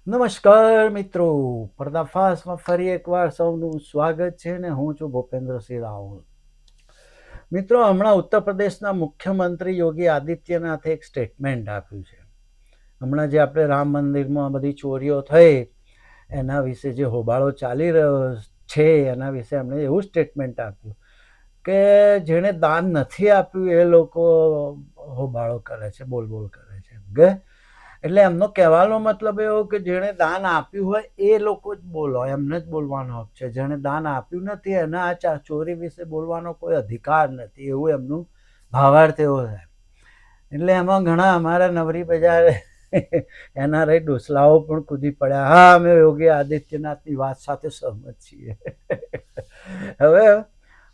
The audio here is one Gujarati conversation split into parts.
નમસ્કાર મિત્રો, પર્દાફાશમાં ફરી એકવાર સૌનું સ્વાગત છે ને હું છું ભૂપેન્દ્રસિંહ રાવલ. મિત્રો, હમણાં ઉત્તર પ્રદેશના મુખ્યમંત્રી યોગી આદિત્યનાથે એક સ્ટેટમેન્ટ આપ્યું છે. હમણાં જે આપણે રામ મંદિરમાં બધી ચોરીઓ થઈ એના વિશે જે હોબાળો ચાલી રહ્યો છે એના વિશે એમણે એવું સ્ટેટમેન્ટ આપ્યું કે જેણે દાન નથી આપ્યું એ લોકો હોબાળો કરે છે, બોલ કરે છે. એટલે એમનો કહેવાનો મતલબ એવો કે જેણે દાન આપ્યું હોય એ લોકો જ બોલો, એમને જ બોલવાનો હક છે. જેણે દાન આપ્યું નથી એના આ ચોરી વિશે બોલવાનો કોઈ અધિકાર નથી, એવું એમનું ભાવાર્થ એવો છે. એટલે એમાં ઘણા અમારા નવરી બજાર એનઆરઆઈ ડોસલાઓ પણ કૂદી પડ્યા. હા, અમે યોગી આદિત્યનાથની વાત સાથે સહમત છીએ. હવે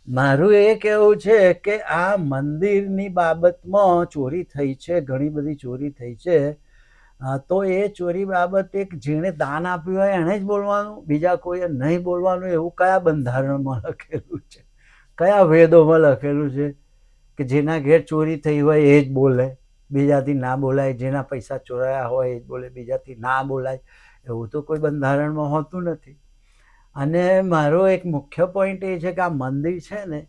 મારું એ કહેવું છે કે આ મંદિરની બાબતમાં ચોરી થઈ છે, ઘણી બધી ચોરી થઈ છે. તો એ ચોરી બાબત એક જેણે દાન આપ્યું હોય એણે જ બોલવાનું, બીજા કોઈએ નહીં બોલવાનું, એવું કયા બંધારણમાં લખેલું છે, કયા વેદોમાં લખેલું છે કે જેના ઘેર ચોરી થઈ હોય એ જ બોલે, બીજાથી ના બોલાય? જેના પૈસા ચોરાયા હોય એ જ બોલે, બીજાથી ના બોલાય? એવું તો કોઈ બંધારણમાં હોતું નથી. અને મારો એક મુખ્ય પોઈન્ટ એ છે કે આ મંદિર છે ને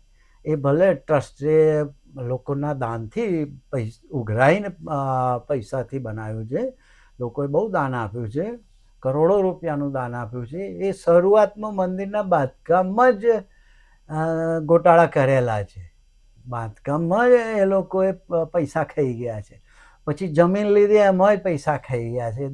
એ ભલે ટ્રસ્ટે લોકોના દાનથી ઉઘરાઈને પૈસાથી બનાવ્યું છે, લોકોએ બહુ દાન આપ્યું છે, કરોડો રૂપિયાનું દાન આપ્યું છે. એ શરૂઆતમાં મંદિરના બાંધકામમાં જ ગોટાળા કરેલા છે, બાંધકામમાં જ એ લોકોએ પૈસા ખાઈ ગયા છે. પછી જમીન લીધી એમાંય પૈસા ખાઈ ગયા છે.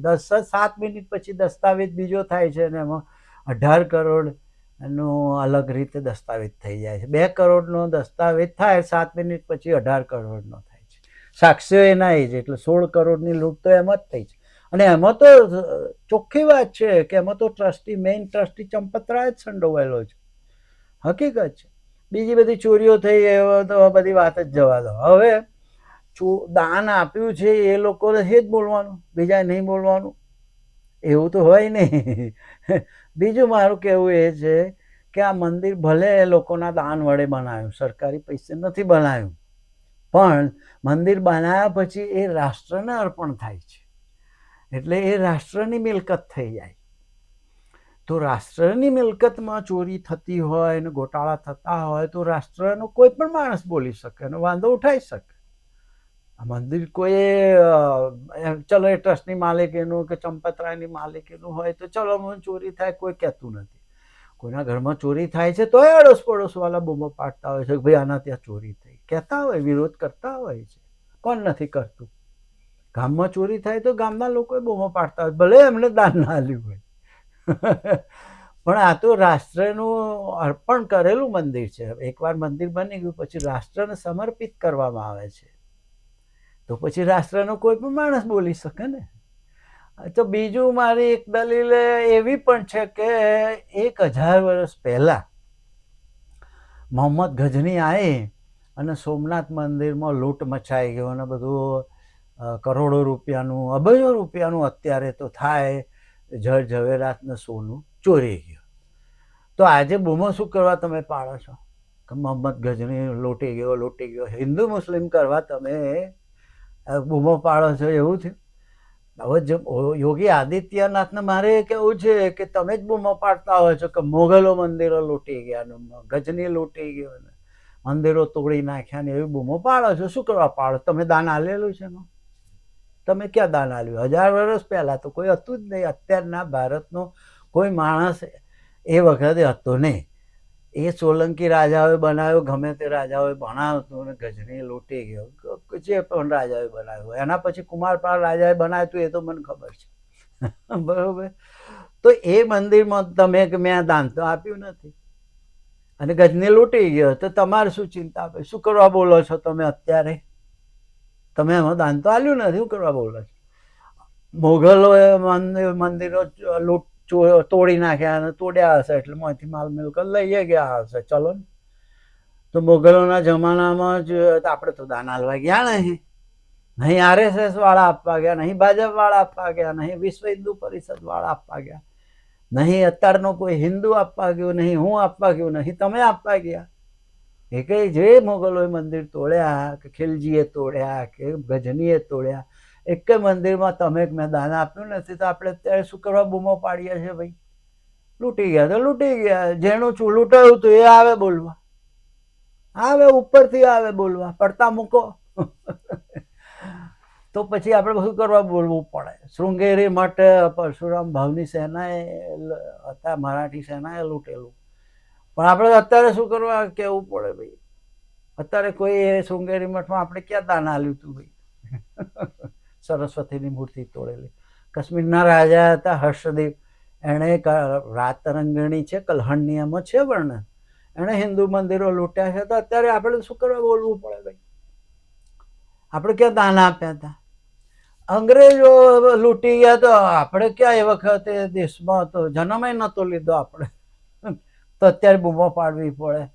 7 મિનિટ પછી દસ્તાવેજ બીજો થાય છે અને એમાં 18 કરોડ નો અલગ રીતે દસ્તાવેજ થઈ જાય છે. 2 કરોડનો દસ્તાવેજ થાય, 7 મિનિટ પછી 18 કરોડનો થાય છે. સાક્ષીઓ એના જ, એટલે 16 કરોડની લૂંટ તો એમાં જ થઈ છે. અને એમાં તો ચોખ્ખી વાત છે કે એમાં તો મેઇન ટ્રસ્ટી ચંપતરાય જ સંડોવાયેલો છે, હકીકત છે. બીજી બધી ચોરીઓ થઈ એ તો બધી વાત જ જવા દો. હવે દાન આપ્યું છે એ લોકોને જ બોલવાનું, બીજા નહીં બોલવાનું, એવું તો હોય નહીં. બીજું મારું કહેવું એ છે કે આ મંદિર ભલે એ લોકોના દાન વડે બનાવ્યું, સરકારી પૈસે નથી બનાવ્યું, પણ મંદિર બનાવ્યા પછી એ રાષ્ટ્રને અર્પણ થાય છે, એટલે એ રાષ્ટ્રની મિલકત થઈ જાય. તો રાષ્ટ્રની મિલકતમાં ચોરી થતી હોય ને ગોટાળા થતા હોય તો રાષ્ટ્રનો કોઈ પણ માણસ બોલી શકે અને વાંધો ઉઠાવી શકે. આ મંદિર કોઈ ચલો એ ટ્રસ્ટની માલિકીનું કે ચંપતરાયની માલિકીનું હોય તો ચલો ચોરી થાય, કોઈ કહેતું નથી. કોઈના ઘરમાં ચોરી થાય છે તો અડોસ પડોશ વાળા બૂમો પાડતા હોય છે કે ભાઈ આના ત્યાં ચોરી થઈ, કહેતા હોય, વિરોધ કરતા હોય છે. કોણ નથી કરતું? ગામમાં ચોરી થાય તો ગામના લોકો બૂમો પાડતા હોય, ભલે એમને દાન ના આપ્યું હોય. પણ આ તો રાષ્ટ્રનું અર્પણ કરેલું મંદિર છે. એકવાર મંદિર બની ગયું પછી રાષ્ટ્રને સમર્પિત કરવામાં આવે છે, તો પછી રાષ્ટ્રનો કોઈ પણ માણસ બોલી શકે ને. તો બીજું મારી એક દલીલ એવી પણ છે કે 1000 વર્ષ પહેલા મોહમ્મદ ગઝની આવે અને સોમનાથ મંદિરમાં લૂંટ મચાઈ ગયો અને બધું કરોડો રૂપિયાનું, અબજો રૂપિયાનું અત્યારે તો થાય, જળ ઝવેરાત ને સોનું ચોરી ગયું. તો આજે બૂમો શું કરવા તમે પાડો છો કે મોહમ્મદ ગઝની લૂંટી ગયો? હિન્દુ મુસ્લિમ કરવા તમે બૂમો પાડો છો, એવું થયું? હવે યોગી આદિત્યનાથને મારે કેવું છે કે તમે જ બૂમો પાડતા હોય છો કે મોગલો મંદિરો લૂંટી ગયા, ગજની લૂંટી ગયો, મંદિરો તોડી નાખ્યા ને એવી બૂમો પાડો છો. શું કરવા પાડો? તમે દાન આલેલું છે એમાં? તમે ક્યાં દાન આલ્યું? 1000 વર્ષ પહેલા તો કોઈ હતું જ નહીં. અત્યારના ભારતનો કોઈ માણસ એ વખતે હતો નહીં. એ સોલંકી રાજાઓએ બનાવ્યો, ગમે તે રાજાઓએ બનાવ્યું અને ગજની લૂંટી ગયો, જે પણ રાજાએ બનાવ્યું. એના પછી કુમારપાળ રાજાએ બનાવ્યું એ તો મને ખબર છે. બરોબર. તો એ મંદિરમાં તમે કે મેં દાન તો આપ્યું નથી અને ગજની લૂંટી ગયો, તો તમારે શું ચિંતા? શું કરવા બોલો છો તમે અત્યારે? તમે એમાં દાન તો આલ્યું નથી, શું કરવા બોલો છો? મોગલોએ મંદિરો લૂંટ તોડી નાખ્યા અને તોડ્યા હશે એટલે માંથી માલ મિલકત લઈ ગયા હશે, ચલો ને. તો મોગલોના જમાનામાં જ આપણે તો દાન આલવા ગયા નહીં આરએસએસ વાળા આપવા ગયા, નહીં ભાજપ વાળા આપવા ગયા, નહીં વિશ્વ હિન્દુ પરિષદ વાળા આપવા ગયા, નહીં અત્યારનો કોઈ હિન્દુ આપવા ગયો, નહીં હું આપવા ગયો, નહીં તમે આપવા ગયા. એ કઈ જે મોગલોએ મંદિર તોડ્યા કે ખિલજીએ તોડ્યા કે ગજનીએ તોડ્યા એક મંદિરમાં તમે મેં દાન આપ્યું નથી તો આપણે અત્યારે શું કરવા બૂમો પાડીએ છીએ ભાઈ? લૂંટી ગયા તો લૂંટી ગયા, જેનું લૂંટાયું હતું એ આવે બોલવા, આવે ઉપરથી આવે બોલવા, પડતા મૂકો. તો પછી આપણે શું કરવા બોલવું પડે? શૃંગેરી મઠ પરશુરામ ભાવની સેનાએ હતા, મરાઠી સેનાએ લૂંટેલું, પણ આપણે અત્યારે શું કરવા કહેવું પડે ભાઈ? અત્યારે કોઈ શૃંગેરી મઠમાં આપણે ક્યાં દાન આલ્યું હતું ભાઈ? સરસ્વતીની મૂર્તિ તોડેલી. કાશ્મીરના રાજા હતા હર્ષદેવ, એણે રાતરંગણી છે કલ્હણની એમાં છે વર્ણન, એણે હિન્દુ મંદિરો લૂંટ્યા છે, તો અત્યારે આપણે શું કરવા બોલવું પડે ભાઈ? આપણે ક્યાં દાન આપ્યા હતા? અંગ્રેજો લૂંટી ગયા તો આપણે ક્યાં એ વખતે દેશમાં તો જન્મ નતો લીધો આપણે, તો અત્યારે બૂમો પાડવી પડે?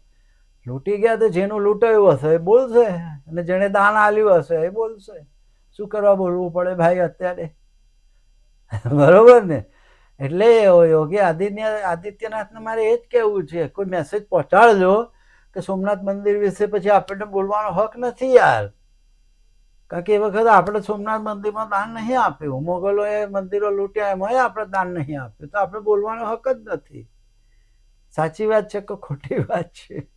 લૂંટી ગયા તો જેનું લૂંટાયું હશે એ બોલશે, અને જેને દાન આલ્યું હશે એ બોલશે. શું કરવા બોલવું પડે ભાઈ અત્યારે? બરોબર ને? એટલે યોગી આદિત્યનાથને મારે એ જ કહેવું છે, કોઈ મેસેજ પહોંચાડજો કે સોમનાથ મંદિર વિશે પછી આપણને બોલવાનો હક નથી યાર. કારણ કે એ વખતે આપણે સોમનાથ મંદિરમાં દાન નહીં આપ્યું, મોગલોએ મંદિરો લૂંટ્યા એમાં આપણે દાન નહીં આપ્યું, તો આપણે બોલવાનો હક જ નથી. સાચી વાત છે કે ખોટી વાત છે?